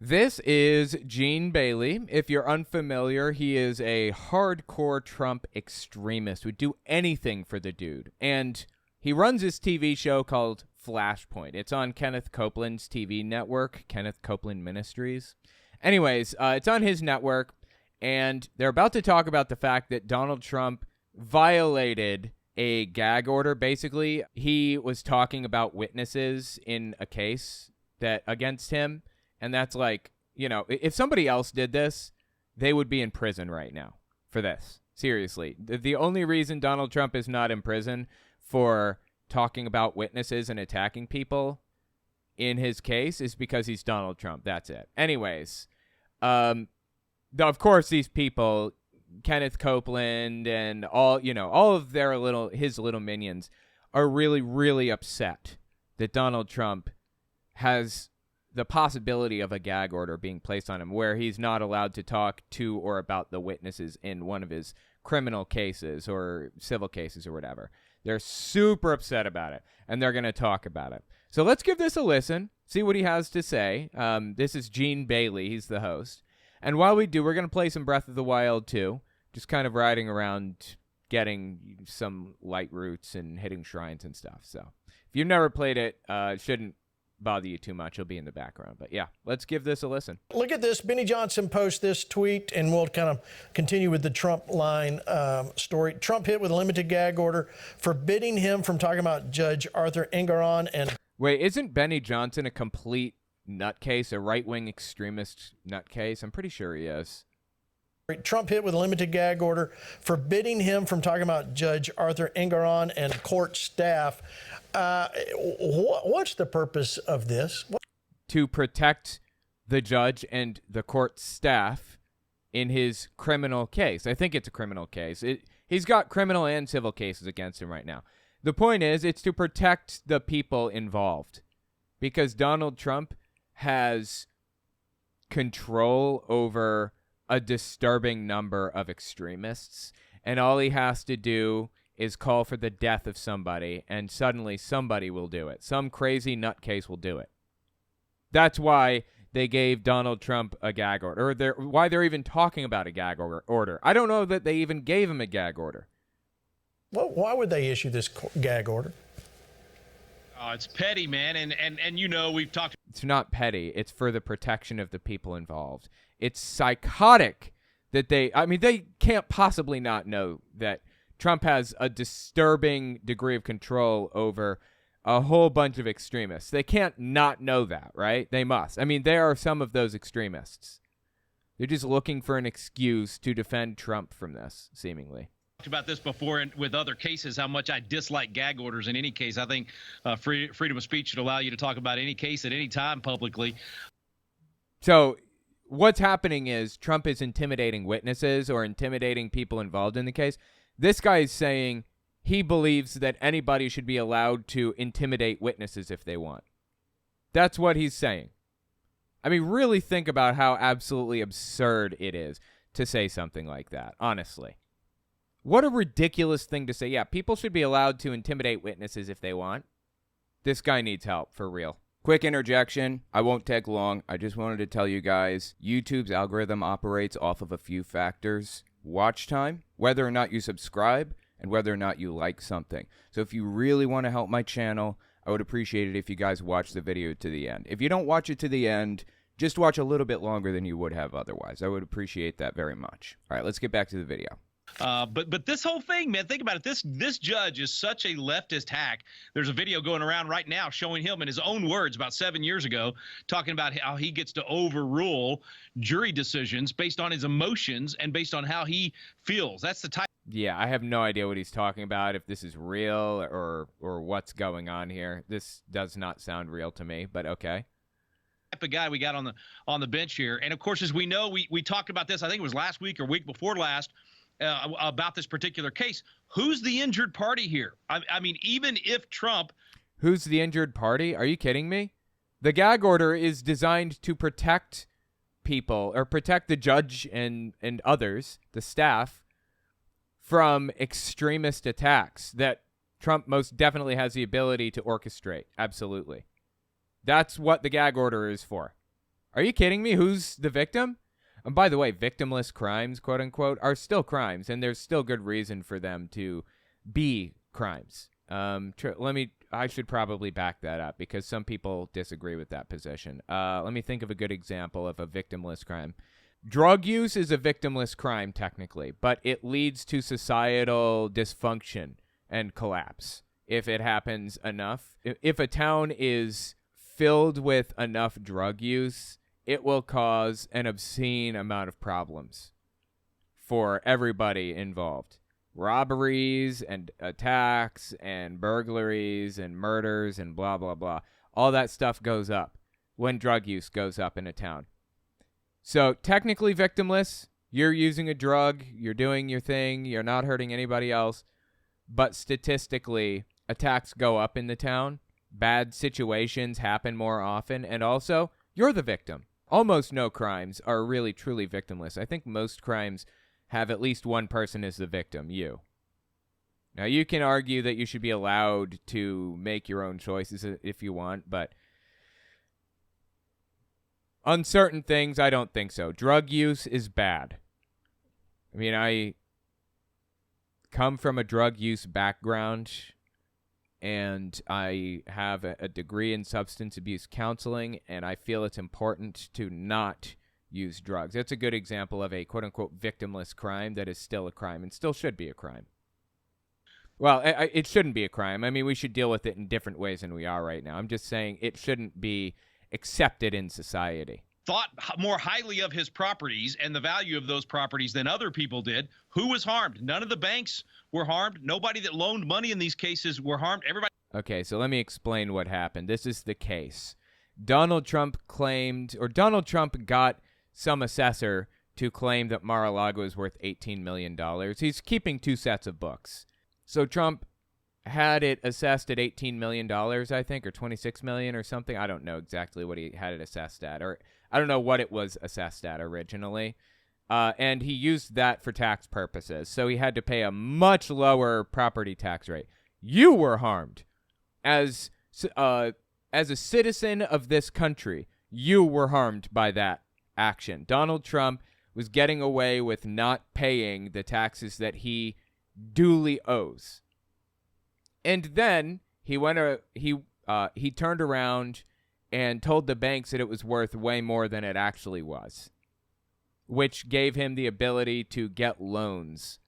This is Gene Bailey. If you're unfamiliar, he is a hardcore Trump extremist, would do anything for the dude. And he runs this TV show called Flashpoint. It's on Kenneth Copeland's TV network, Kenneth Copeland Ministries. Anyways, it's on his network, and they're about to talk about the fact that Donald Trump violated a gag order. Basically, he was talking about witnesses in a case that against him. And that's like, you know, if somebody else did this, they would be in prison right now for this. Seriously. The only reason Donald Trump is not in prison for talking about witnesses and attacking people in his case is because he's Donald Trump. That's it. Anyways, of course, these people, Kenneth Copeland and all of his little minions are really, really upset that Donald Trump has the possibility of a gag order being placed on him where he's not allowed to talk to or about the witnesses in one of his criminal cases or civil cases or whatever. They're super upset about it, and they're going to talk about it. So let's give this a listen, see what he has to say. This is Gene Bailey. He's the host. And while we do, we're going to play some Breath of the Wild, too, just kind of riding around getting some light roots and hitting shrines and stuff. So if you've never played it, it shouldn't bother you too much. It'll be in the background. But yeah, let's give this a listen. Look at this. Benny Johnson posts this tweet, and we'll kind of continue with the Trump line story. Trump hit with a limited gag order forbidding him from talking about Judge Arthur Engoron. And wait, isn't Benny Johnson a complete nutcase, a right-wing extremist nutcase? I'm pretty sure he is. Trump hit with a limited gag order forbidding him from talking about Judge Arthur Engoron and court staff. What's the purpose of this? To protect the judge and the court staff in his criminal case. I think it's a criminal case. He's got criminal and civil cases against him right now. The point is, it's to protect the people involved because Donald Trump has control over a disturbing number of extremists, and all he has to do is call for the death of somebody, and suddenly somebody will do it. Some crazy nutcase will do it. That's why they gave Donald Trump a gag order, or why they're even talking about a gag order. I don't know that they even gave him a gag order. Well, why would they issue this gag order? Oh, it's petty, man, and you know we've talked. It's not petty. It's for the protection of the people involved. It's psychotic that they can't possibly not know that Trump has a disturbing degree of control over a whole bunch of extremists. They can't not know that, right? They must. I mean, there are some of those extremists. They're just looking for an excuse to defend Trump from this, seemingly. About this before and with other cases, how much I dislike gag orders in any case. I think freedom of speech should allow you to talk about any case at any time publicly. So what's happening is Trump is intimidating witnesses or intimidating people involved in the case. This guy is saying he believes that anybody should be allowed to intimidate witnesses if they want. That's what he's saying. I mean, really think about how absolutely absurd it is to say something like that, honestly. What a ridiculous thing to say. Yeah, people should be allowed to intimidate witnesses if they want. This guy needs help, for real. Quick interjection. I won't take long. I just wanted to tell you guys, YouTube's algorithm operates off of a few factors. Watch time, whether or not you subscribe, and whether or not you like something. So if you really want to help my channel, I would appreciate it if you guys watch the video to the end. If you don't watch it to the end, just watch a little bit longer than you would have otherwise. I would appreciate that very much. All right, let's get back to the video. But this whole thing, man, think about it. This judge is such a leftist hack. There's a video going around right now showing him in his own words about 7 years ago talking about how he gets to overrule jury decisions based on his emotions and based on how he feels. That's the type. Yeah, I have no idea what he's talking about, if this is real or what's going on here. This does not sound real to me, but okay. Type of guy we got on the bench here. And of course, as we know, we talked about this, I think it was last week or week before last, about this particular case. Who's the injured party here? I mean, even if Trump... Who's the injured party? Are you kidding me? The gag order is designed to protect people, or protect the judge and others, the staff, from extremist attacks that Trump most definitely has the ability to orchestrate. Absolutely. That's what the gag order is for. Are you kidding me? Who's the victim? And by the way, victimless crimes, quote unquote, are still crimes, and there's still good reason for them to be crimes. I should probably back that up because some people disagree with that position. Let me think of a good example of a victimless crime. Drug use is a victimless crime, technically, but it leads to societal dysfunction and collapse if it happens enough. If a town is filled with enough drug use, it will cause an obscene amount of problems for everybody involved. Robberies and attacks and burglaries and murders and blah, blah, blah. All that stuff goes up when drug use goes up in a town. So technically victimless, you're using a drug, you're doing your thing, you're not hurting anybody else. But statistically, attacks go up in the town. Bad situations happen more often. And also, you're the victim. Almost no crimes are really truly victimless. I think most crimes have at least one person as the victim, you. Now, you can argue that you should be allowed to make your own choices if you want, but on certain things, I don't think so. Drug use is bad. I mean, I come from a drug use background, and I have a degree in substance abuse counseling, and I feel it's important to not use drugs. That's a good example of a quote-unquote victimless crime that is still a crime and still should be a crime. Well, it shouldn't be a crime. I mean, we should deal with it in different ways than we are right now. I'm just saying it shouldn't be accepted in society. Thought more highly of his properties and the value of those properties than other people did. Who was harmed? None of the banks were harmed. Nobody that loaned money in these cases were harmed. Everybody. Okay, so let me explain what happened. This is the case. Donald Trump got some assessor to claim that Mar-a-Lago is worth $18 million. He's keeping two sets of books. So Trump had it assessed at $18 million, I think, or $26 million or something. I don't know exactly what he had it assessed at, or I don't know what it was assessed at originally. And he used that for tax purposes. So he had to pay a much lower property tax rate. You were harmed. As a citizen of this country, you were harmed by that action. Donald Trump was getting away with not paying the taxes that he duly owes. And then he turned around and told the banks that it was worth way more than it actually was, which gave him the ability to get loans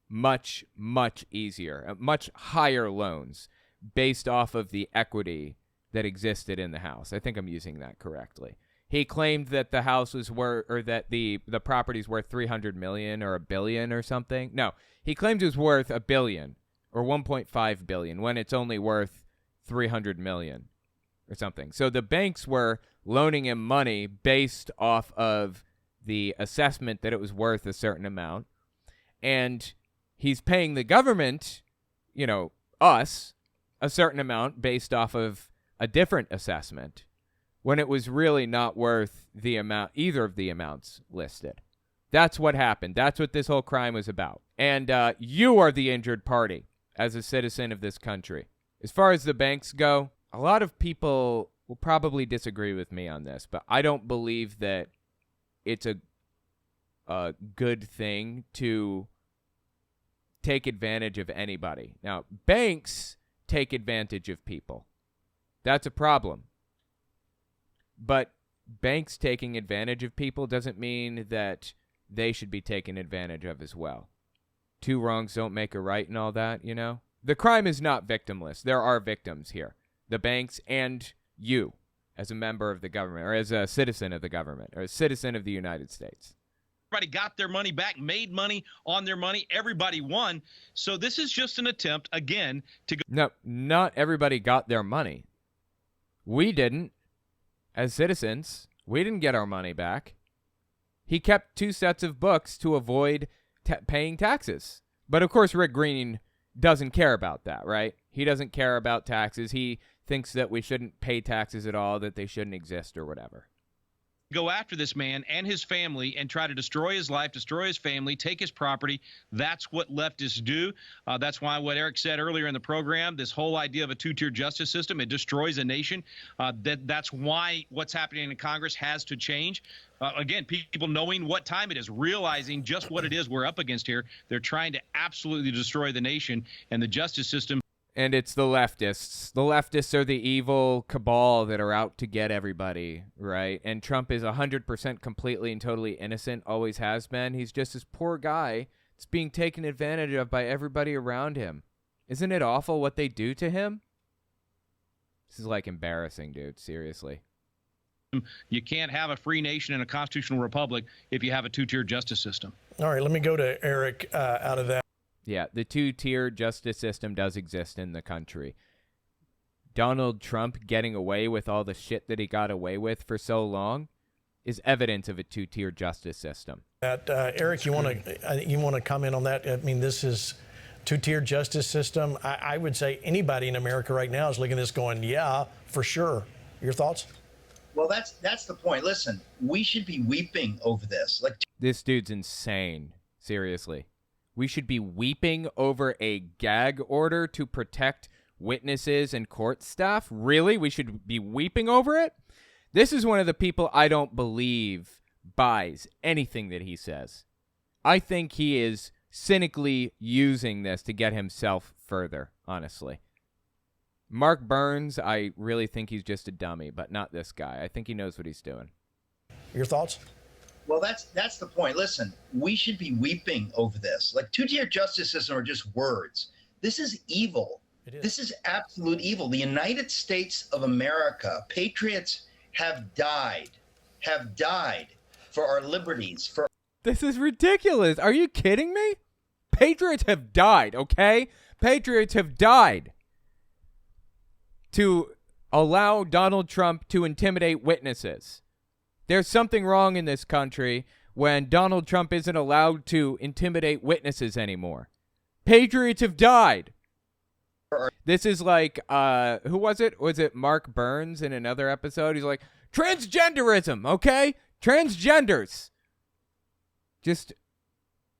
much, much easier, much higher loans based off of the equity that existed in the house. I think I'm using that correctly. He claimed that the house was worth, or that the property's worth $300 million or $1 billion or something. No, he claimed it was worth $1 billion or $1.5 billion when it's only worth $300 million or something. So the banks were loaning him money based off of the assessment that it was worth a certain amount, and he's paying the government, us, a certain amount based off of a different assessment, when it was really not worth the amount, either of the amounts listed. That's what happened. That's what this whole crime was about. And you are the injured party as a citizen of this country. As far as the banks go, a lot of people will probably disagree with me on this, but I don't believe that it's a good thing to take advantage of anybody. Now, banks take advantage of people. That's a problem. But banks taking advantage of people doesn't mean that they should be taken advantage of as well. Two wrongs don't make a right and all that, The crime is not victimless. There are victims here. The banks and you as a member of the government, or as a citizen of the government, or a citizen of the United States. Everybody got their money back, made money on their money. Everybody won. So this is just an attempt, again, to go. No, not everybody got their money. We didn't. As citizens, we didn't get our money back. He kept two sets of books to avoid paying taxes. But of course, Rick Green doesn't care about that, right? He doesn't care about taxes. He thinks that we shouldn't pay taxes at all, that they shouldn't exist or whatever. go after this man and his family and try to destroy his life, destroy his family, take his property. That's what leftists do. That's why what Eric said earlier in the program, this whole idea of a two-tier justice system, it destroys a nation. That's why what's happening in Congress has to change. Again, people knowing what time it is, realizing just what it is we're up against here. They're trying to absolutely destroy the nation and the justice system. And it's the leftists. The leftists are the evil cabal that are out to get everybody, right? And Trump is 100% completely and totally innocent, always has been. He's just this poor guy that's being taken advantage of by everybody around him. Isn't it awful what they do to him? This is like embarrassing, dude. Seriously. You can't have a free nation and a constitutional republic if you have a two-tier justice system. All right, let me go to Eric out of that. Yeah, the two-tier justice system does exist in the country. Donald Trump getting away with all the shit that he got away with for so long is evidence of a two-tier justice system. Eric, you want to comment on that? I mean, this is two-tier justice system. I would say anybody in America right now is looking at this going, yeah, for sure. Your thoughts? Well, that's the point. Listen, we should be weeping over this. This dude's insane. Seriously. We should be weeping over a gag order to protect witnesses and court staff? Really? We should be weeping over it? This is one of the people I don't believe buys anything that he says. I think he is cynically using this to get himself further, honestly. Mark Burns, I really think he's just a dummy, but not this guy. I think he knows what he's doing. Your thoughts? Well, that's the point. Listen, we should be weeping over this. Like, two-tier justice system are just words. This is evil. It is. This is absolute evil. The United States of America, patriots have died for our liberties. This is ridiculous. Are you kidding me? Patriots have died, okay? Patriots have died to allow Donald Trump to intimidate witnesses. There's something wrong in this country when Donald Trump isn't allowed to intimidate witnesses anymore. Patriots have died. This is like, who was it? Was it Mark Burns in another episode? He's like, transgenderism, okay? Transgenders. Just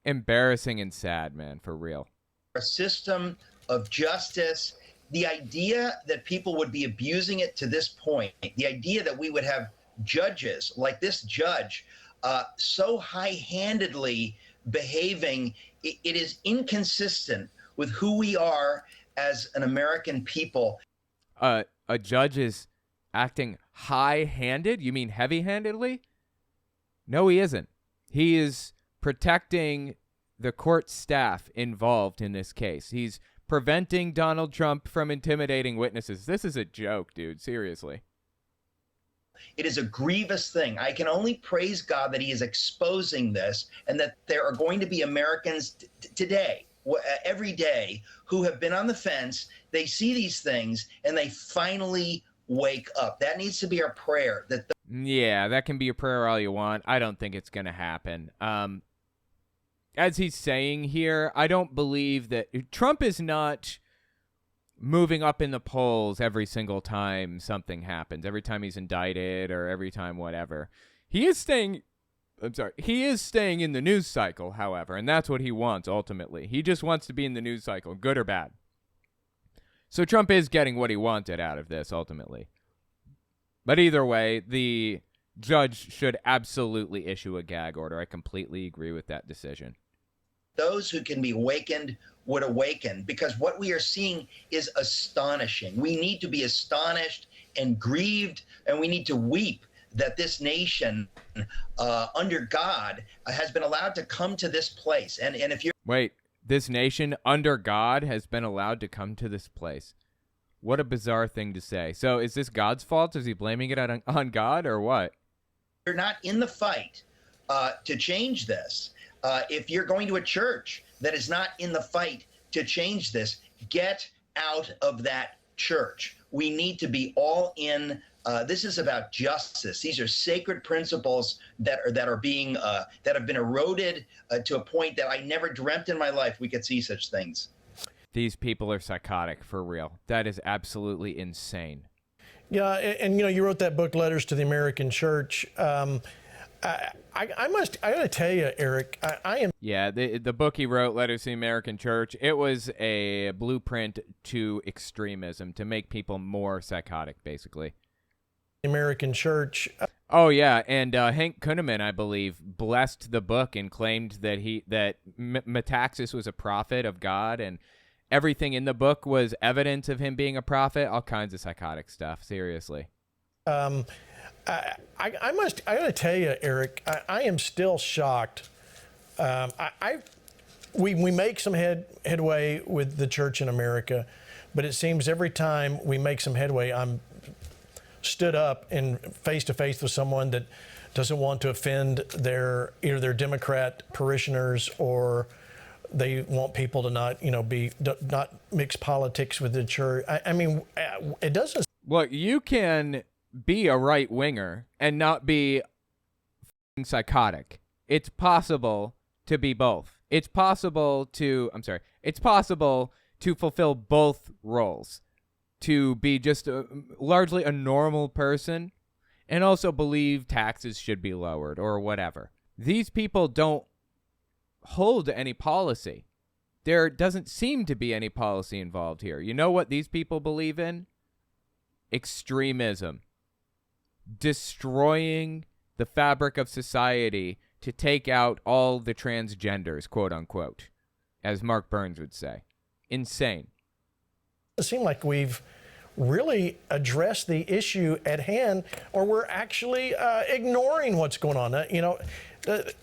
embarrassing and sad, man, for real. A system of justice, the idea that people would be abusing it to this point, the idea that we would have judges like this judge so high-handedly behaving, it is inconsistent with who we are as an American people. A judge is acting high-handed? You mean heavy-handedly? No, he isn't. He is protecting the court staff involved in this case. He's preventing Donald Trump from intimidating witnesses. This is a joke, dude. Seriously. It is a grievous thing. I can only praise God that he is exposing this, and that there are going to be Americans today, every day, who have been on the fence. They see these things and they finally wake up. That needs to be our prayer. Yeah, that can be a prayer all you want. I don't think it's going to happen. As he's saying here, I don't believe that Trump is not moving up in the polls every single time something happens, every time he's indicted or every time whatever. He is staying in the news cycle, however, and that's what he wants ultimately. He just wants to be in the news cycle, good or bad. So Trump is getting what he wanted out of this ultimately. But either way, the judge should absolutely issue a gag order. I completely agree with that decision. Those who can be awakened would awaken, because what we are seeing is astonishing. We need to be astonished and grieved, and we need to weep that this nation, under God, has been allowed to come to this place. And if you're... Wait, this nation under God has been allowed to come to this place. What a bizarre thing to say. So is this God's fault? Is he blaming it on God or what? You're not in the fight to change this. If you're going to a church that is not in the fight to change this, get out of that church. We need to be all in. This is about justice. These are sacred principles that have been eroded to a point that I never dreamt in my life we could see such things. These people are psychotic, for real. That is absolutely insane. Yeah, and you know, you wrote that book, Letters to the American Church. I gotta tell you, Eric, I am. Yeah, the book he wrote, Letters to the American Church, it was a blueprint to extremism, to make people more psychotic, basically. American Church. Oh yeah, and Hank Kunneman, I believe, blessed the book and claimed that Metaxas was a prophet of God, and everything in the book was evidence of him being a prophet. All kinds of psychotic stuff. Seriously. I gotta tell you, Eric, I am still shocked. We make some headway with the church in America, but it seems every time we make some headway, I'm stood up and face to face with someone that doesn't want to offend either their Democrat parishioners, or they want people to not mix politics with the church. I mean, it doesn't. Well, you can be a right winger and not be psychotic. It's possible to be both. It's possible to fulfill both roles. To be just largely a normal person and also believe taxes should be lowered or whatever. These people don't hold any policy. There doesn't seem to be any policy involved here. You know what these people believe in? Extremism. Destroying the fabric of society to take out all the transgenders, quote unquote, as Mark Burns would say. Insane. It seems like we've really addressed the issue at hand, or we're actually ignoring what's going on.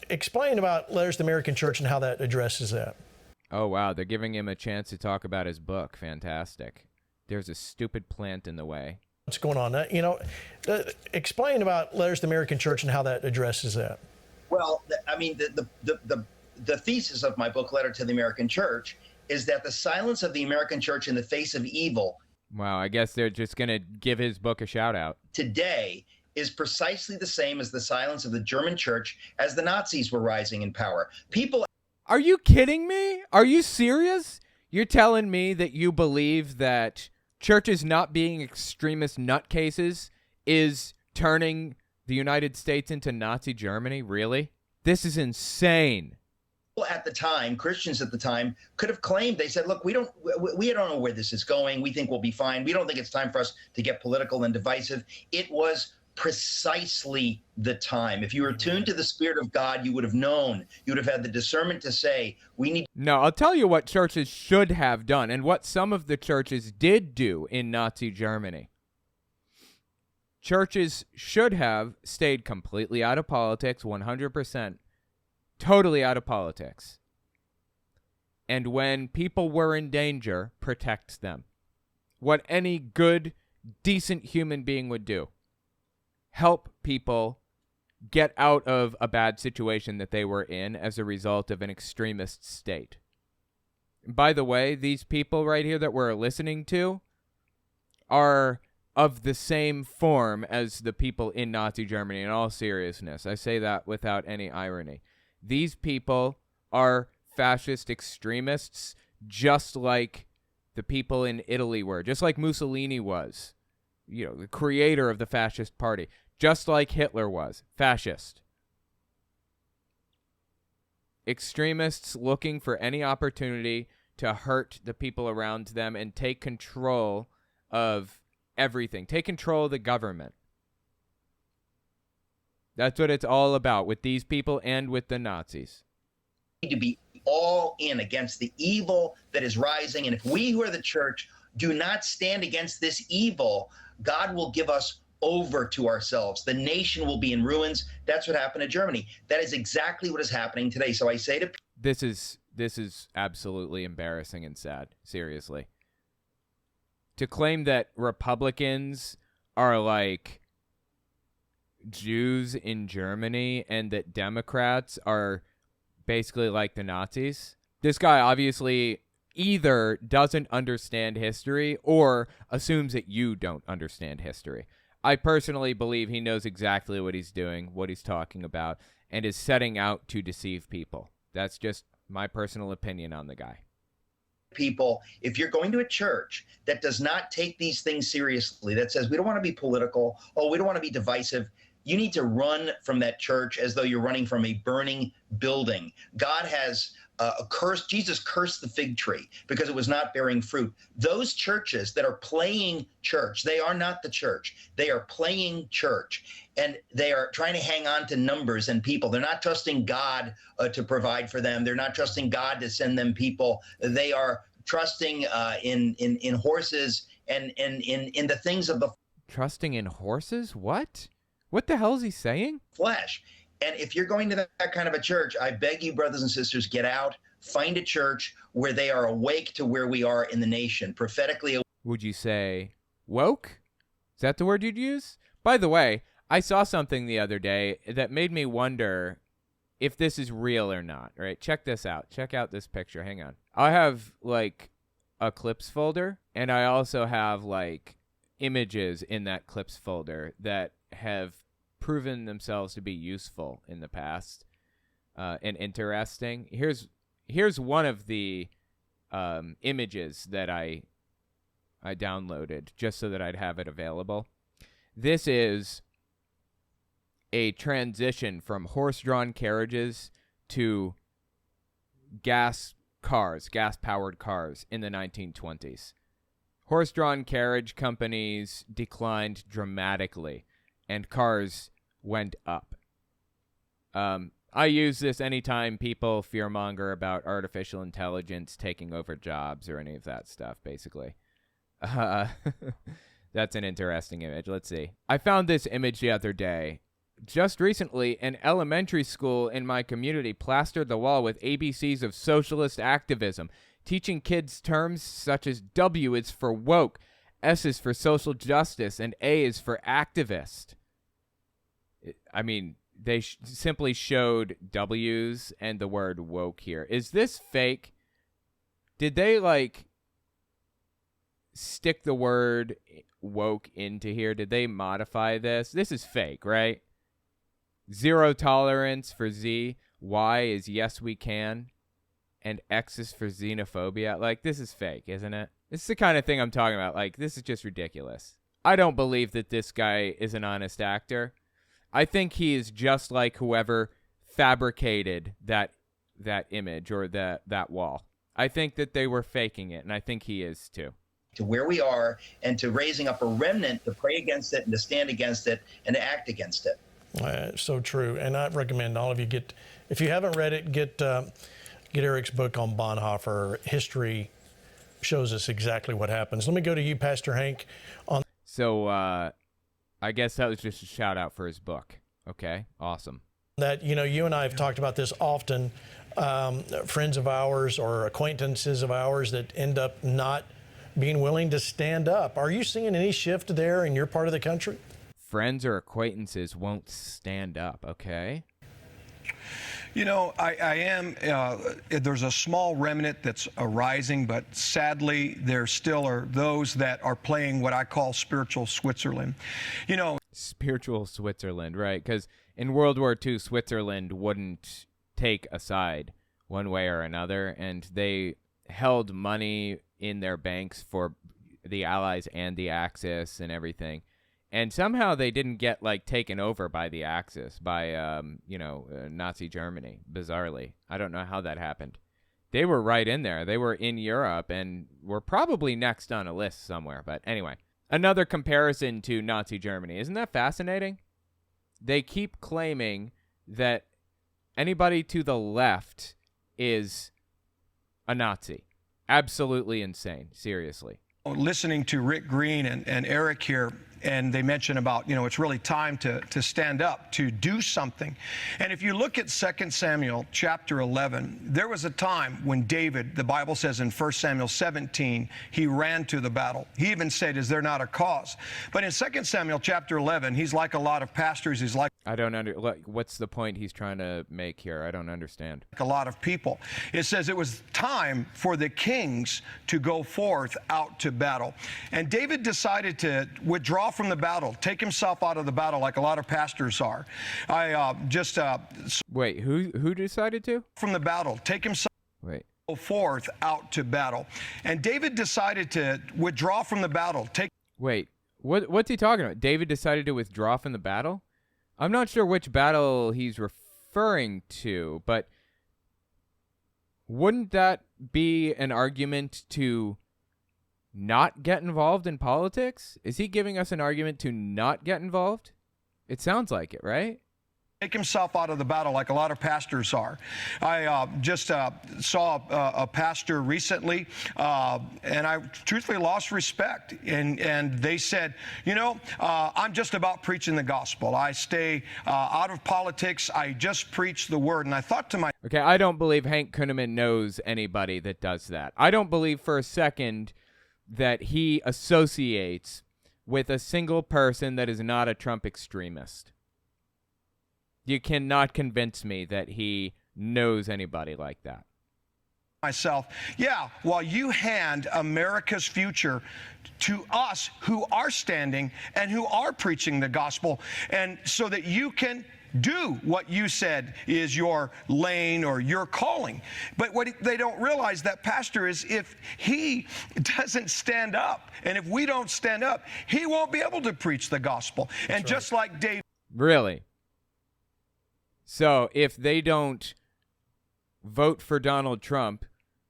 Explain about Letters to the American Church and how that addresses that. Oh, wow. They're giving him a chance to talk about his book. Fantastic. There's a stupid plant in the way. What's going on? Explain about Letters to the American Church and how that addresses that. Well, I mean, the thesis of my book, Letter to the American Church, is that the silence of the American church in the face of evil. Wow, I guess they're just going to give his book a shout out. Today is precisely the same as the silence of the German church as the Nazis were rising in power. Are you kidding me? Are you serious? You're telling me that you believe that churches not being extremist nutcases is turning the United States into Nazi Germany? Really? This is insane. At the time, Christians at the time could have claimed, they said, look, we don't know where this is going. We think we'll be fine. We don't think it's time for us to get political and divisive. It was precisely the time. If you were tuned to the Spirit of God, you would have known. You would have had the discernment to say, we need. No, I'll tell you what churches should have done and what some of the churches did do in Nazi Germany. Churches should have stayed completely out of politics, 100%. Totally out of politics. And when people were in danger, protect them. What any good, decent human being would do. Help people get out of a bad situation that they were in as a result of an extremist state. By the way, these people right here that we're listening to are of the same form as the people in Nazi Germany, in all seriousness. I say that without any irony. These people are fascist extremists, just like the people in Italy were, just like Mussolini was, the creator of the fascist party, just like Hitler was, fascist. Extremists looking for any opportunity to hurt the people around them and take control of everything, take control of the government. That's what it's all about with these people and with the Nazis. To be all in against the evil that is rising. And if we who are the church do not stand against this evil, God will give us over to ourselves. The nation will be in ruins. That's what happened to Germany. That is exactly what is happening today. So I say to This is absolutely embarrassing and sad, seriously. To claim that Republicans are like Jews in Germany and that Democrats are basically like the Nazis. This guy obviously either doesn't understand history or assumes that you don't understand history. I personally believe he knows exactly what he's doing, what he's talking about, and is setting out to deceive people. That's just my personal opinion on the guy. people, if you're going to a church that does not take these things seriously, that says we don't want to be political, oh, we don't want to be divisive, you need to run from that church as though you're running from a burning building. God has Jesus cursed the fig tree because it was not bearing fruit. Those churches that are playing church, they are not the church. They are playing church, and they are trying to hang on to numbers and people. They're not trusting God to provide for them. They're not trusting God to send them people. They are trusting in horses and in the things of the Trusting in horses? What? What the hell is he saying? flesh. And if you're going to that kind of a church, I beg you, brothers and sisters, get out, find a church where they are awake to where we are in the nation, prophetically. Would you say woke? Is that the word you'd use? By the way, I saw something the other day that made me wonder if this is real or not, right? Check this out. Check out this picture. Hang on. I have like a clips folder, and I also have like images in that clips folder that have proven themselves to be useful in the past and interesting. Here's one of the images that I downloaded just so that I'd have it available. This is a transition from horse-drawn carriages to gas-powered cars in the 1920s. Horse-drawn carriage companies declined dramatically, and cars went up. I use this anytime people fearmonger about artificial intelligence taking over jobs or any of that stuff, basically. That's an interesting image. Let's see. I found this image the other day. Just recently, an elementary school in my community plastered the wall with ABCs of socialist activism, teaching kids terms such as W is for woke, S is for social justice, and A is for activist. I mean, they simply showed W's and the word woke here. Is this fake? Did they, like, stick the word woke into here? Did they modify this? This is fake, right? Zero tolerance for Z. Y is yes we can. And X is for xenophobia. Like, this is fake, isn't it? This is the kind of thing I'm talking about. Like, this is just ridiculous. I don't believe that this guy is an honest actor. I think he is just like whoever fabricated that image or that wall. I think that they were faking it, and I think he is too. To where we are, and to raising up a remnant to pray against it and to stand against it and to act against it. So true. And I recommend all of you if you haven't read it, get Eric's book on Bonhoeffer. History shows us exactly what happens. Let me go to you, Pastor Hank. So I guess that was just a shout out for his book. Okay, awesome. That, you and I have talked about this often. Friends of ours or acquaintances of ours that end up not being willing to stand up. Are you seeing any shift there in your part of the country? Friends or acquaintances won't stand up, okay? I am. There's a small remnant that's arising, but sadly, there still are those that are playing what I call spiritual Switzerland. Spiritual Switzerland, right? Because in World War II, Switzerland wouldn't take a side one way or another, and they held money in their banks for the Allies and the Axis and everything. And somehow they didn't get, taken over by the Axis, by, Nazi Germany, bizarrely. I don't know how that happened. They were right in there. They were in Europe and were probably next on a list somewhere. But anyway, another comparison to Nazi Germany. Isn't that fascinating? They keep claiming that anybody to the left is a Nazi. Absolutely insane, seriously. Listening to Rick Green and Eric here, and they mention about, it's really time to stand up, to do something. And if you look at 2 Samuel chapter 11, there was a time when David, the Bible says in 1 Samuel 17, he ran to the battle. He even said, is there not a cause? But in 2 Samuel chapter 11, he's like a lot of pastors. He's like, I don't what's the point he's trying to make here? I don't understand. A lot of people. It says it was time for the kings to go forth out to battle. And David decided to withdraw from the battle, take himself out of the battle like a lot of pastors are. Wait, who decided to? From the battle, take himself. Wait, forth out to battle. And David decided to withdraw from the battle. Wait, what's he talking about? David decided to withdraw from the battle? I'm not sure which battle he's referring to, but wouldn't that be an argument to not get involved in politics? Is he giving us an argument to not get involved? It sounds like it, right? Take himself out of the battle like a lot of pastors are. I just saw a pastor recently, and I truthfully lost respect. And they said, I'm just about preaching the gospel. I stay out of politics. I just preach the word. And I thought to myself, okay, I don't believe Hank Kunneman knows anybody that does that. I don't believe for a second that he associates with a single person that is not a Trump extremist. You cannot convince me that he knows anybody like that. While you hand America's future to us who are standing and who are preaching the gospel, and so that you can do what you said is your lane or your calling. But what they don't realize, that pastor, is if he doesn't stand up, and if we don't stand up, he won't be able to preach the gospel. And just like David. Really? So if they don't vote for Donald Trump,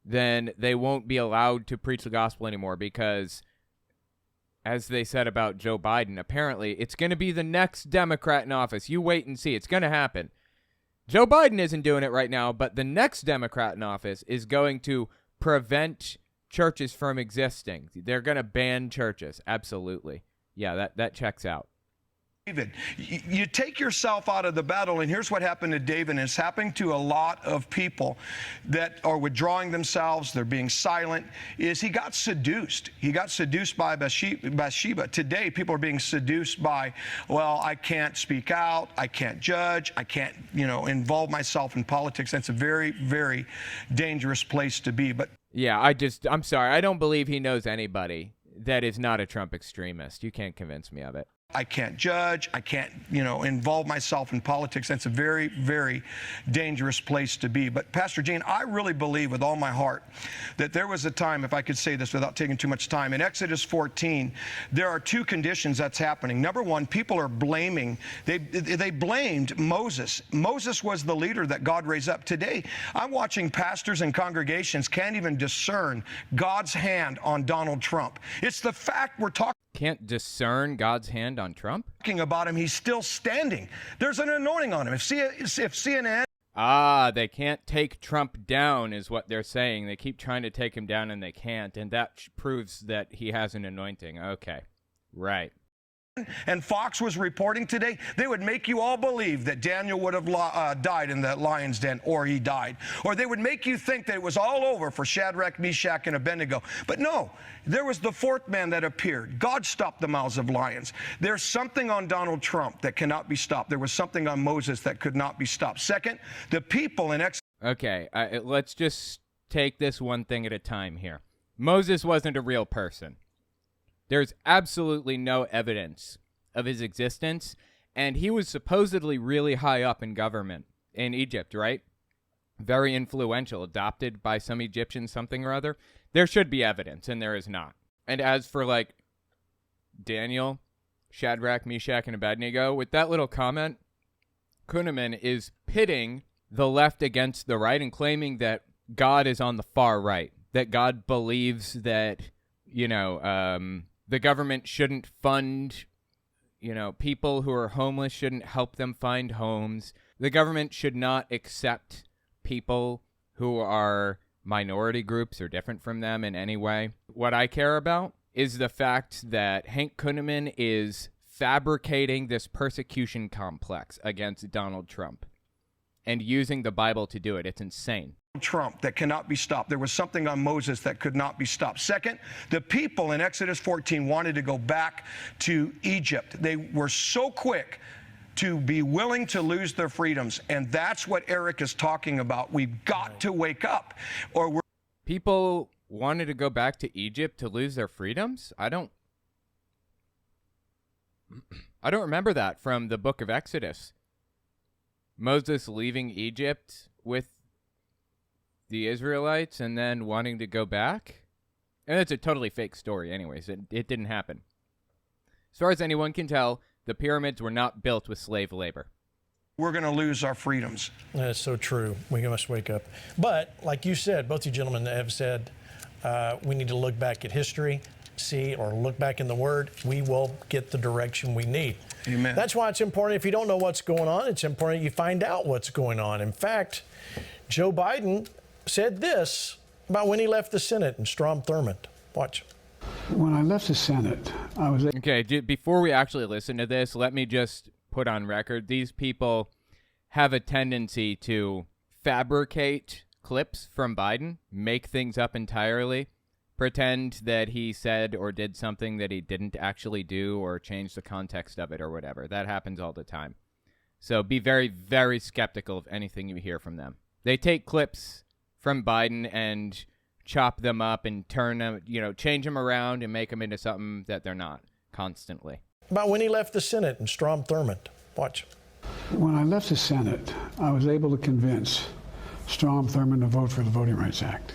then they won't be allowed to preach the gospel anymore because, as they said about Joe Biden, apparently it's going to be the next Democrat in office. You wait and see. It's going to happen. Joe Biden isn't doing it right now, but the next Democrat in office is going to prevent churches from existing. They're going to ban churches. Absolutely. Yeah, that checks out. David, you take yourself out of the battle, and here's what happened to David, and it's happening to a lot of people that are withdrawing themselves, they're being silent, is he got seduced. He got seduced by Bathsheba. Today, people are being seduced by, well, I can't speak out, I can't judge, I can't, involve myself in politics. That's a very, very dangerous place to be. But yeah, I'm sorry, I don't believe he knows anybody that is not a Trump extremist. You can't convince me of it. I can't judge. I can't, involve myself in politics. That's a very, very dangerous place to be. But Pastor Gene, I really believe with all my heart that there was a time, if I could say this without taking too much time, in Exodus 14, there are two conditions that's happening. Number one, people are blaming. They blamed Moses. Moses was the leader that God raised up. Today, I'm watching pastors and congregations can't even discern God's hand on Donald Trump. It's the fact we're talking. Can't discern God's hand on Trump? Talking about him, he's still standing. There's an anointing on him. If CNN... They can't take Trump down is what they're saying. They keep trying to take him down and they can't, and that proves that he has an anointing. Okay, right. And Fox was reporting today, they would make you all believe that Daniel would have died in the lion's den, or he died. Or they would make you think that it was all over for Shadrach, Meshach, and Abednego. But no, there was the fourth man that appeared. God stopped the mouths of lions. There's something on Donald Trump that cannot be stopped. There was something on Moses that could not be stopped. Second, the people in Okay, let's just take this one thing at a time here. Moses wasn't a real person. There's absolutely no evidence of his existence, and he was supposedly really high up in government in Egypt, right? Very influential, adopted by some Egyptian something or other. There should be evidence, and there is not. And as for, Daniel, Shadrach, Meshach, and Abednego, with that little comment, Kunneman is pitting the left against the right and claiming that God is on the far right, that God believes that, the government shouldn't fund, people who are homeless, shouldn't help them find homes. The government should not accept people who are minority groups or different from them in any way. What I care about is the fact that Hank Kunneman is fabricating this persecution complex against Donald Trump and using the Bible to do it. It's insane. Trump that cannot be stopped. There was something on Moses that could not be stopped. Second, the people in Exodus 14 wanted to go back to Egypt. They were so quick to be willing to lose their freedoms, and that's what Eric is talking about. We've got to wake up, or we're... People wanted to go back to Egypt to lose their freedoms? I don't remember that from the book of Exodus. Moses leaving Egypt with the Israelites and then wanting to go back. And it's a totally fake story anyways. It didn't happen. As far as anyone can tell, the pyramids were not built with slave labor. We're going to lose our freedoms. That's so true. We must wake up. But like you said, both you gentlemen have said, we need to look back at history, or look back in the Word. We will get the direction we need. Amen. That's why it's important. If you don't know what's going on, it's important you find out what's going on. In fact, Joe Biden said this about when he left the Senate in Strom Thurmond. Watch. When I left the Senate, I was... Okay, before we actually listen to this, let me just put on record. These people have a tendency to fabricate clips from Biden, make things up entirely, pretend that he said or did something that he didn't actually do or change the context of it or whatever. That happens all the time. So be very, very skeptical of anything you hear from them. They take clips from Biden and chop them up and turn them, change them around and make them into something that they're not constantly. About when he left the Senate in Strom Thurmond. Watch. When I left the Senate, I was able to convince Strom Thurmond to vote for the Voting Rights Act.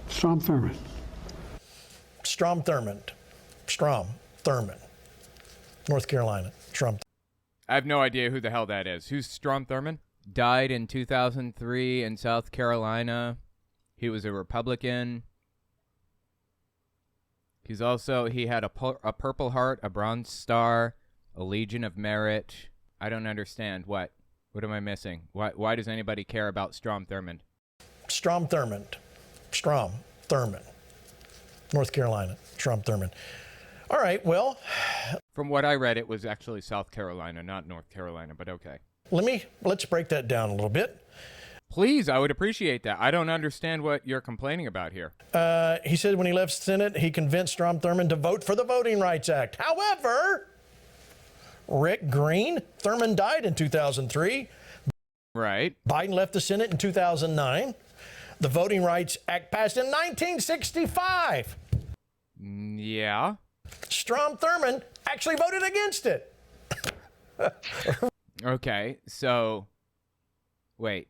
Strom Thurmond. Strom Thurmond. North Carolina. I have no idea who the hell that is. Who's Strom Thurmond? Died in 2003 in South Carolina. He was a Republican. He had a Purple Heart, a Bronze Star, a Legion of Merit. I don't understand. What am I missing? Why does anybody care about Strom Thurmond? Strom Thurmond. North Carolina. Strom Thurmond. All right, well. From what I read, it was actually South Carolina, not North Carolina, but okay. Let's break that down a little bit. Please, I would appreciate that. I don't understand what you're complaining about here. He said when he left the Senate, he convinced Strom Thurmond to vote for the Voting Rights Act. However, Rick Green, Thurmond died in 2003. Right. Biden left the Senate in 2009. The Voting Rights Act passed in 1965. Yeah. Strom Thurmond actually voted against it. Okay, so wait.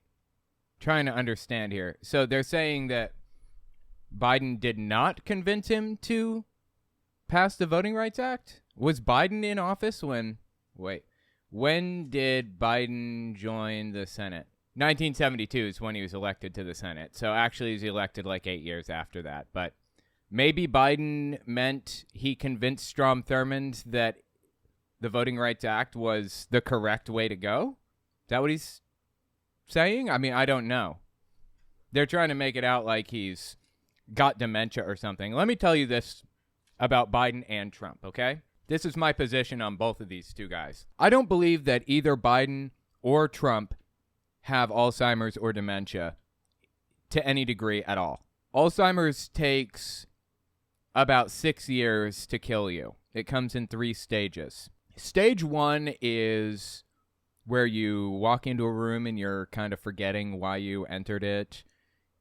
Trying to understand here. So they're saying that Biden did not convince him to pass the Voting Rights Act? Was Biden in office when did Biden join the Senate? 1972 is when he was elected to the Senate. So actually he was elected like 8 years after that. But maybe Biden meant he convinced Strom Thurmond that the Voting Rights Act was the correct way to go? Is that what he's saying? I mean, I don't know. They're trying to make it out like he's got dementia or something. Let me tell you this about Biden and Trump, okay? This is my position on both of these two guys. I don't believe that either Biden or Trump have Alzheimer's or dementia to any degree at all. Alzheimer's takes about 6 years to kill you. It comes in 3 stages. Stage 1 is where you walk into a room and you're kind of forgetting why you entered it.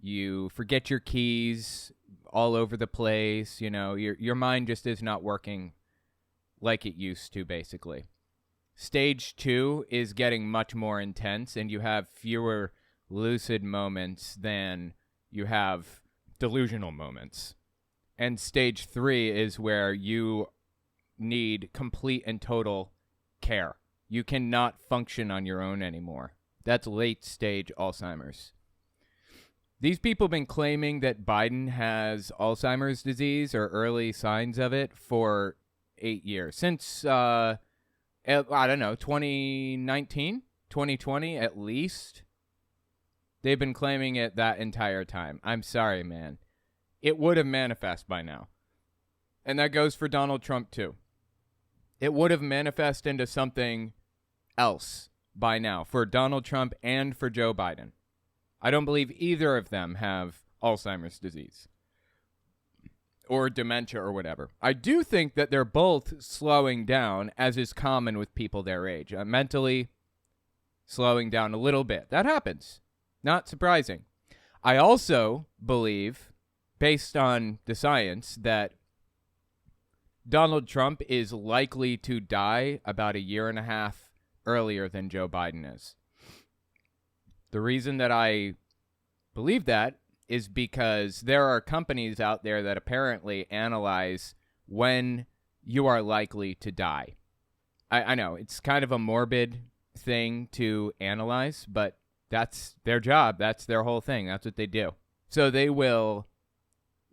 You forget your keys all over the place. Your mind just is not working like it used to, basically. Stage 2 is getting much more intense, and you have fewer lucid moments than you have delusional moments. And stage 3 is where you need complete and total care. You cannot function on your own anymore. That's late stage Alzheimer's. These people have been claiming that Biden has Alzheimer's disease or early signs of it for 8 years. Since, 2019, 2020 at least. They've been claiming it that entire time. I'm sorry, man. It would have manifested by now. And that goes for Donald Trump, too. It would have manifested into something else by now for Donald Trump and for Joe Biden. I don't believe either of them have Alzheimer's disease or dementia or whatever. I do think that they're both slowing down, as is common with people their age. Mentally slowing down a little bit. That happens. Not surprising. I also believe, based on the science, that Donald Trump is likely to die about 1.5 years earlier than Joe Biden is. The reason that I believe that is because there are companies out there that apparently analyze when you are likely to die. I know, it's kind of a morbid thing to analyze, but that's their job. That's their whole thing. That's what they do. So they will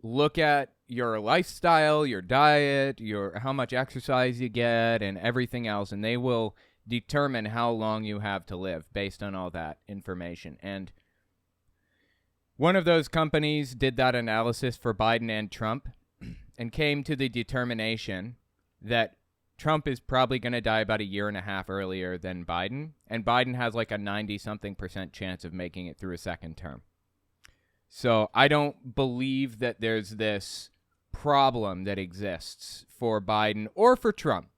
look at your lifestyle, your diet, how much exercise you get, and everything else, and they will determine how long you have to live based on all that information. And one of those companies did that analysis for Biden and Trump and came to the determination that Trump is probably going to die about a year and a half earlier than Biden, and Biden has like a 90-something% chance of making it through a second term. So I don't believe that there's this problem that exists for Biden or for Trump,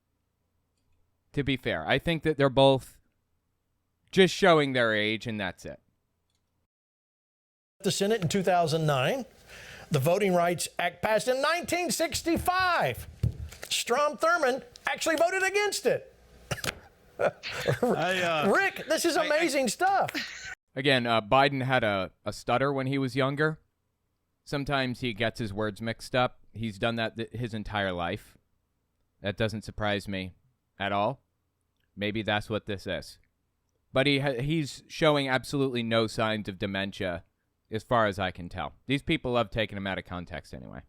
to be fair. I think that they're both just showing their age, and that's it. The Senate in 2009, the Voting Rights Act passed in 1965. Strom Thurmond actually voted against it. Rick, this is amazing stuff. Again, Biden had a stutter when he was younger. Sometimes he gets his words mixed up. He's done that his entire life. That doesn't surprise me at all. Maybe that's what this is. But he's showing absolutely no signs of dementia as far as I can tell. These people love taking him out of context anyway.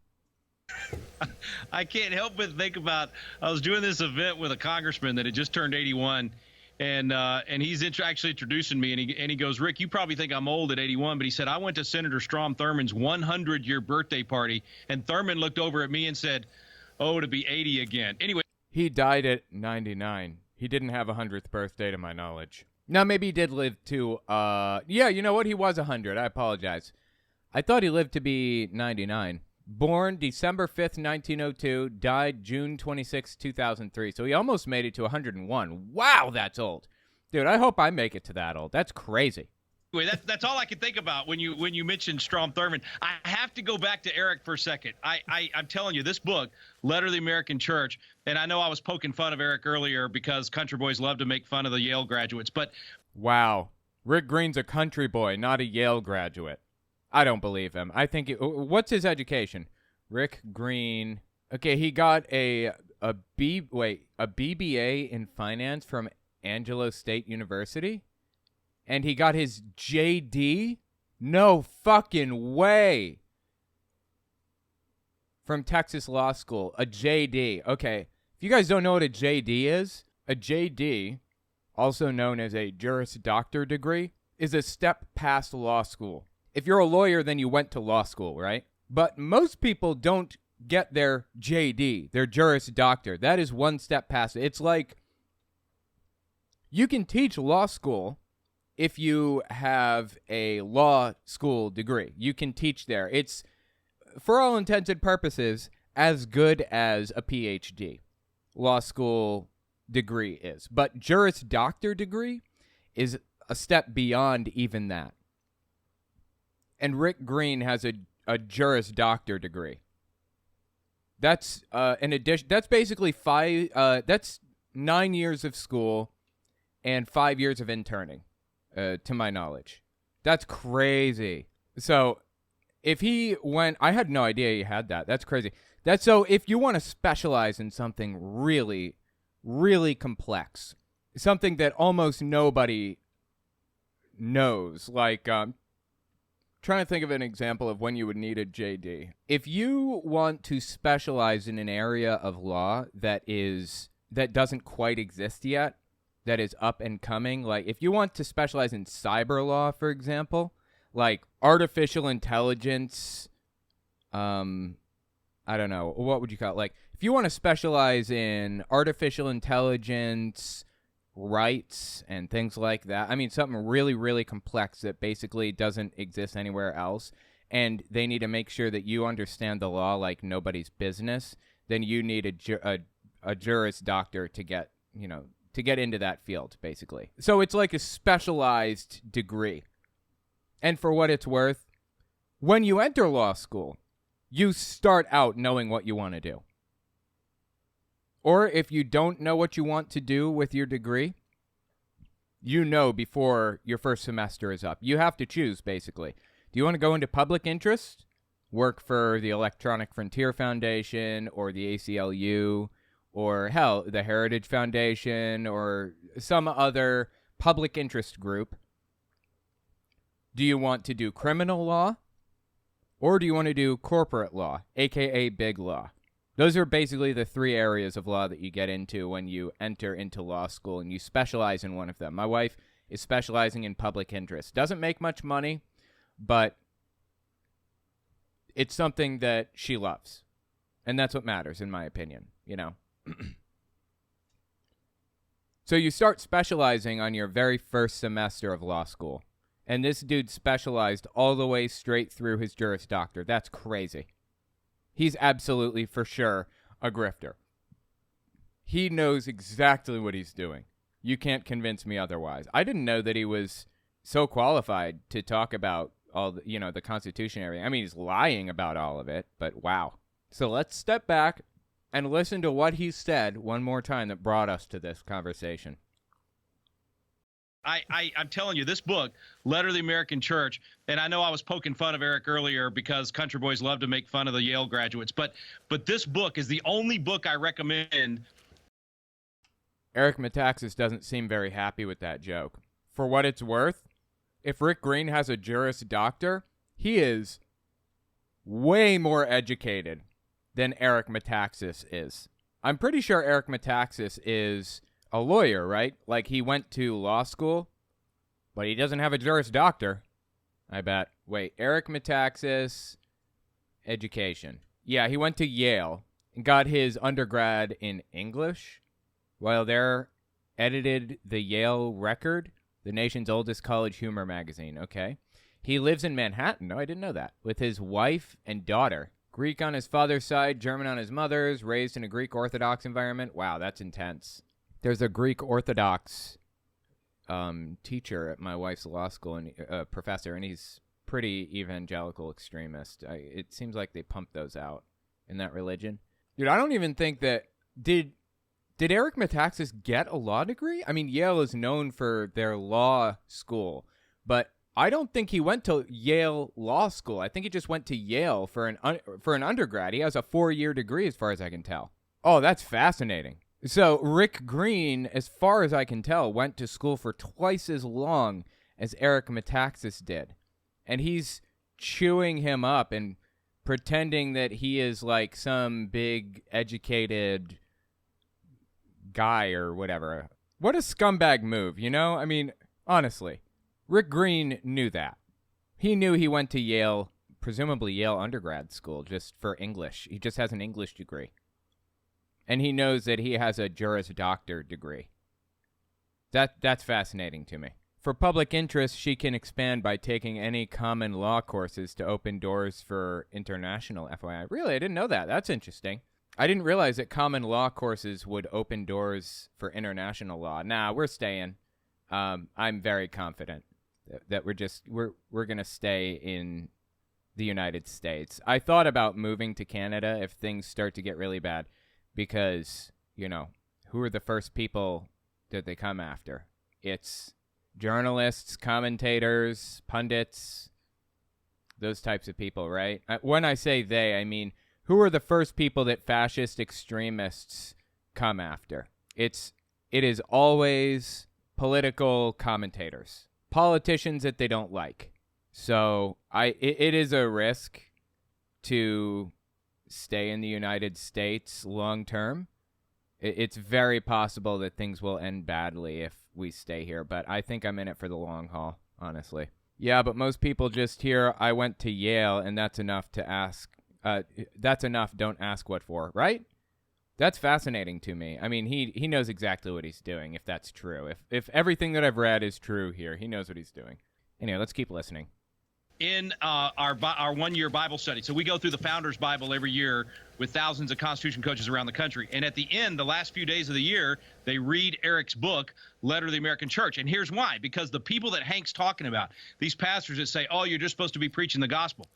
I can't help but think about, I was doing this event with a congressman that had just turned 81, and he's actually introducing me, and he goes, Rick, you probably think I'm old at 81, but he said, I went to Senator Strom Thurmond's 100-year birthday party, and Thurmond looked over at me and said, oh, to be 80 again. Anyway. He died at 99. He didn't have a 100th birthday to my knowledge. Now, maybe he did live to, yeah, you know what? He was 100. I apologize. I thought he lived to be 99. Born December 5th, 1902, died June 26, 2003. So he almost made it to 101. Wow, that's old. Dude, I hope I make it to that old. That's crazy. Anyway, that's all I can think about when you mentioned Strom Thurmond. I have to go back to Eric for a second. I'm telling you, this book, Letter of the American Church, and I know I was poking fun of Eric earlier because country boys love to make fun of the Yale graduates, but... Wow. Rick Green's a country boy, not a Yale graduate. I don't believe him. I think what's his education? Rick Green. Okay, he got a BBA in finance from Angelo State University, and he got his JD. No fucking way. From Texas Law School, a JD. Okay, if you guys don't know what a JD is, a JD, also known as a Juris Doctor degree, is a step past law school. If you're a lawyer, then you went to law school, right? But most people don't get their JD, their Juris Doctor. That is one step past it. It's like you can teach law school if you have a law school degree. You can teach there. It's, for all intents and purposes, as good as a PhD law school degree is. But Juris Doctor degree is a step beyond even that. And Rick Green has a Juris Doctor degree. That's an addition. That's basically that's 9 years of school and 5 years of interning, to my knowledge. That's crazy. So if he went, I had no idea he had that. That's crazy. That's so if you want to specialize in something really, really complex, something that almost nobody knows, like trying to think of an example of when you would need a JD. If you want to specialize in an area of law that doesn't quite exist yet, that is up and coming, like if you want to specialize in cyber law, for example, like artificial intelligence, I don't know, what would you call it? Like if you want to specialize in artificial intelligence, rights and things like that. I mean, something really, really complex that basically doesn't exist anywhere else. And they need to make sure that you understand the law like nobody's business. Then you need a Juris Doctor to get into that field, basically. So it's like a specialized degree. And for what it's worth, when you enter law school, you start out knowing what you want to do. Or if you don't know what you want to do with your degree, you know before your first semester is up. You have to choose, basically. Do you want to go into public interest? Work for the Electronic Frontier Foundation or the ACLU or, hell, the Heritage Foundation or some other public interest group? Do you want to do criminal law? Or do you want to do corporate law, a.k.a. big law? Those are basically the three areas of law that you get into when you enter into law school, and you specialize in one of them. My wife is specializing in public interest. Doesn't make much money, but it's something that she loves. And that's what matters, in my opinion, you know. So you start specializing on your very first semester of law school. And this dude specialized all the way straight through his Juris Doctor. That's crazy. He's absolutely, for sure, a grifter. He knows exactly what he's doing. You can't convince me otherwise. I didn't know that he was so qualified to talk about all the, the Constitution and everything. I mean, he's lying about all of it, but wow. So let's step back and listen to what he said one more time that brought us to this conversation. I'm telling you, this book, Letter to the American Church, and I know I was poking fun of Eric earlier because country boys love to make fun of the Yale graduates, but this book is the only book I recommend. Eric Metaxas doesn't seem very happy with that joke. For what it's worth, if Rick Green has a Juris Doctor, he is way more educated than Eric Metaxas is. I'm pretty sure Eric Metaxas is a lawyer, right? Like, he went to law school, but he doesn't have a Juris Doctor, I bet. Wait, Eric Metaxas, education. Yeah, he went to Yale and got his undergrad in English. While there, edited the Yale Record, the nation's oldest college humor magazine. Okay. He lives in Manhattan. No, I didn't know that. With his wife and daughter. Greek on his father's side, German on his mother's, raised in a Greek Orthodox environment. Wow, that's intense. There's a Greek Orthodox teacher at my wife's law school, and professor, and he's pretty evangelical extremist. It seems like they pump those out in that religion. Dude, I don't even think that... Did Eric Metaxas get a law degree? I mean, Yale is known for their law school, but I don't think he went to Yale Law School. I think he just went to Yale for an undergrad. He has a 4-year degree, as far as I can tell. Oh, that's fascinating. So Rick Green, as far as I can tell, went to school for twice as long as Eric Metaxas did. And he's chewing him up and pretending that he is like some big educated guy or whatever. What a scumbag move, you know? I mean, honestly, Rick Green knew that. He knew he went to Yale, presumably Yale undergrad school, just for English. He just has an English degree. And he knows that he has a Juris Doctor degree. That's fascinating to me. For public interest, she can expand by taking any common law courses to open doors for international FYI. Really? I didn't know that. That's interesting. I didn't realize that common law courses would open doors for international law. Nah, we're staying. I'm very confident that we're going to stay in the United States. I thought about moving to Canada if things start to get really bad. Because, who are the first people that they come after? It's journalists, commentators, pundits, those types of people, right? When I say they, I mean, who are the first people that fascist extremists come after? It is always political commentators, politicians that they don't like. So it is a risk to stay in the United States long term. It's very possible that things will end badly if we stay here, but I think I'm in it for the long haul, honestly. Yeah, but most people just hear I went to Yale and that's enough to ask. That's enough. Don't ask what for, right? That's fascinating to me. I mean, he knows exactly what he's doing, if that's true. If everything that I've read is true here, he knows what he's doing. Anyway, let's keep listening. In our 1-year Bible study. So we go through the Founders Bible every year with thousands of Constitution coaches around the country. And at the end, the last few days of the year, they read Eric's book, Letter to the American Church. And here's why. Because the people that Hank's talking about, these pastors that say, oh, you're just supposed to be preaching the gospel.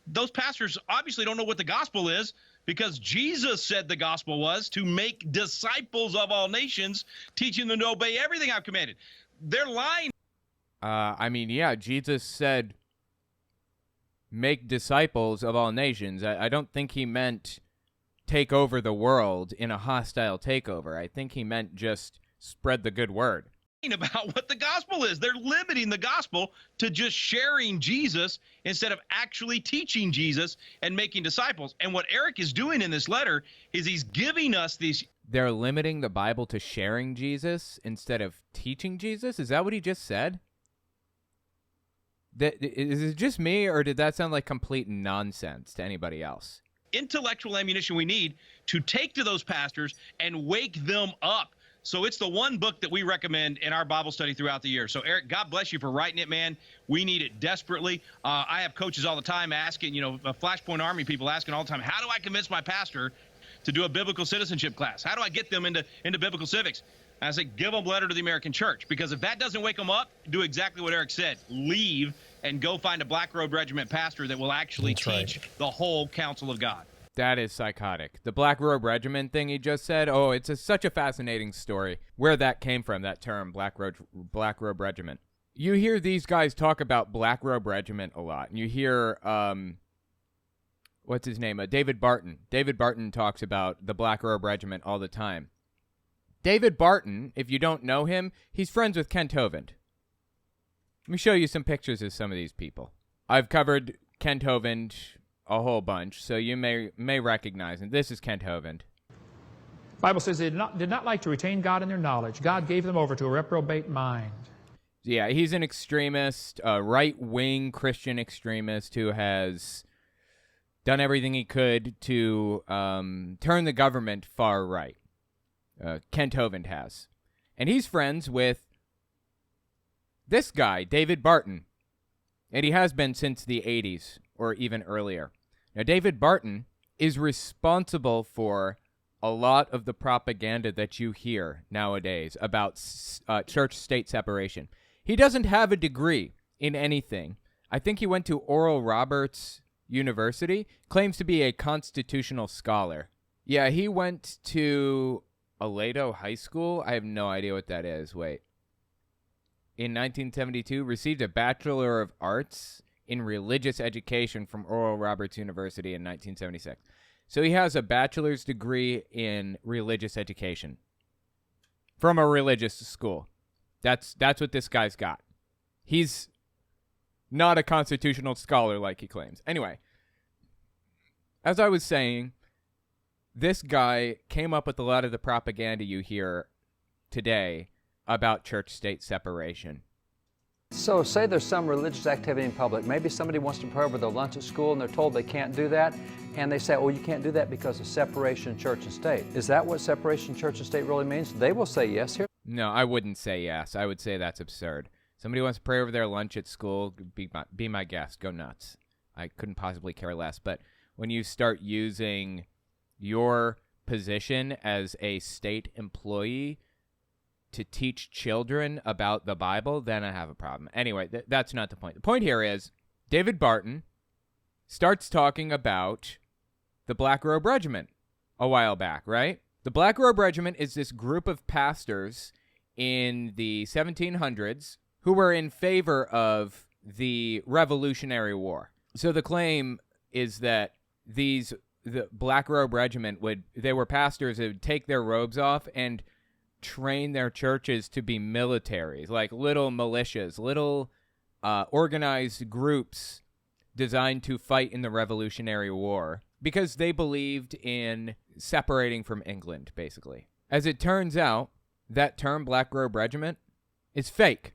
Those pastors obviously don't know what the gospel is, because Jesus said the gospel was to make disciples of all nations, teaching them to obey everything I've commanded. They're lying. I mean, yeah, Jesus said make disciples of all nations. I don't think he meant take over the world in a hostile takeover. I think he meant just spread the good word. About what the gospel is. They're limiting the gospel to just sharing Jesus instead of actually teaching Jesus and making disciples. And what Eric is doing in this letter is he's giving us these. They're limiting the Bible to sharing Jesus instead of teaching Jesus? Is that what he just said? Is it just me, or did that sound like complete nonsense to anybody else? Intellectual ammunition we need to take to those pastors and wake them up. So it's the one book that we recommend in our Bible study throughout the year. So, Eric, God bless you for writing it, man. We need it desperately. I have coaches all the time asking, Flashpoint Army people asking all the time, how do I convince my pastor to do a biblical citizenship class? How do I get them into biblical civics? And I say, give them a letter to the American church, because if that doesn't wake them up, do exactly what Eric said. Leave and go find a Black Robe Regiment pastor that will actually teach the whole counsel of God. That is psychotic. The Black Robe Regiment thing he just said, it's such a fascinating story where that came from, that term, Black Robe Regiment. You hear these guys talk about Black Robe Regiment a lot, and you hear, what's his name, David Barton. David Barton talks about the Black Robe Regiment all the time. David Barton, if you don't know him, he's friends with Kent Hovind. Let me show you some pictures of some of these people. I've covered Kent Hovind a whole bunch, so you may recognize him. This is Kent Hovind. The Bible says they did not like to retain God in their knowledge. God gave them over to a reprobate mind. Yeah, he's an extremist, a right-wing Christian extremist who has done everything he could to turn the government far right. Kent Hovind has. And he's friends with this guy, David Barton. And he has been since the 80s. Or even earlier. Now, David Barton is responsible for a lot of the propaganda that you hear nowadays about church-state separation. He doesn't have a degree in anything. I think he went to Oral Roberts University, claims to be a constitutional scholar. Yeah, he went to Aledo High School. I have no idea what that is. Wait. In 1972, received a Bachelor of Arts in religious education from Oral Roberts University in 1976. So he has a bachelor's degree in religious education from a religious school. That's what this guy's got. He's not a constitutional scholar like he claims. Anyway, as I was saying, this guy came up with a lot of the propaganda you hear today about church-state separation. So say there's some religious activity in public. Maybe somebody wants to pray over their lunch at school and they're told they can't do that. And they say, you can't do that because of separation of church and state. Is that what separation of church and state really means? They will say yes here. No, I wouldn't say yes. I would say that's absurd. Somebody wants to pray over their lunch at school, be my guest. Go nuts. I couldn't possibly care less. But when you start using your position as a state employee to teach children about the Bible, then I have a problem. Anyway, that's not the point. The point here is David Barton starts talking about the Black Robe Regiment a while back, right? The Black Robe Regiment is this group of pastors in the 1700s who were in favor of the Revolutionary War. So the claim is that the Black Robe Regiment they were pastors who would take their robes off and train their churches to be militaries, like little militias, little organized groups designed to fight in the Revolutionary War, because they believed in separating from England, basically. As it turns out, that term, Black Robe Regiment, is fake.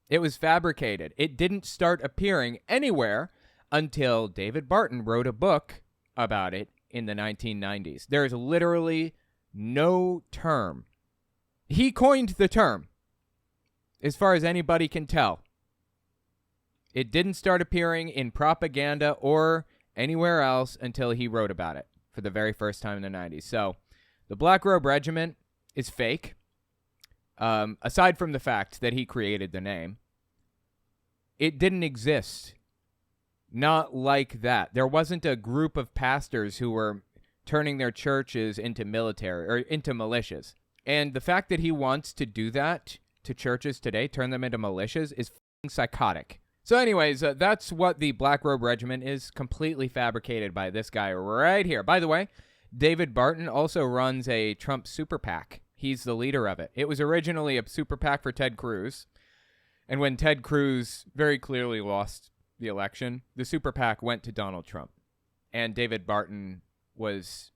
It was fabricated. It didn't start appearing anywhere until David Barton wrote a book about it in the 1990s. There is literally no term. He coined the term, as far as anybody can tell. It didn't start appearing in propaganda or anywhere else until he wrote about it for the very first time in the 90s. So the Black Robe Regiment is fake, aside from the fact that he created the name. It didn't exist. Not like that. There wasn't a group of pastors who were turning their churches into military or into militias. And the fact that he wants to do that to churches today, turn them into militias, is f***ing psychotic. So anyways, that's what the Black Robe Regiment is, completely fabricated by this guy right here. By the way, David Barton also runs a Trump super PAC. He's the leader of it. It was originally a super PAC for Ted Cruz. And when Ted Cruz very clearly lost the election, the super PAC went to Donald Trump. And David Barton was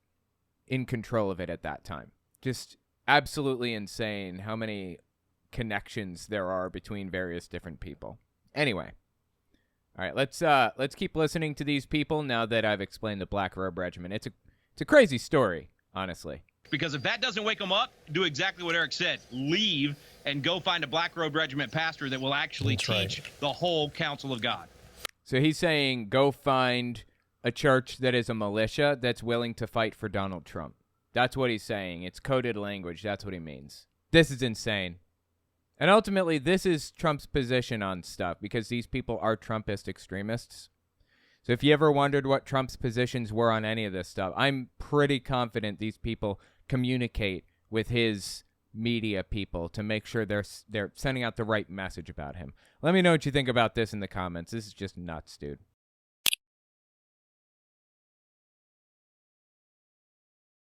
in control of it at that time. Just absolutely insane how many connections there are between various different people. Anyway, all right, let's keep listening to these people now that I've explained the Black Robe Regiment. It's a crazy story, honestly. Because if that doesn't wake them up, do exactly what Eric said. Leave and go find a Black Robe Regiment pastor that will actually teach the whole counsel of God. So he's saying go find a church that is a militia that's willing to fight for Donald Trump. That's what he's saying. It's coded language. That's what he means. This is insane. And ultimately, this is Trump's position on stuff because these people are Trumpist extremists. So if you ever wondered what Trump's positions were on any of this stuff, I'm pretty confident these people communicate with his media people to make sure they're sending out the right message about him. Let me know what you think about this in the comments. This is just nuts, dude.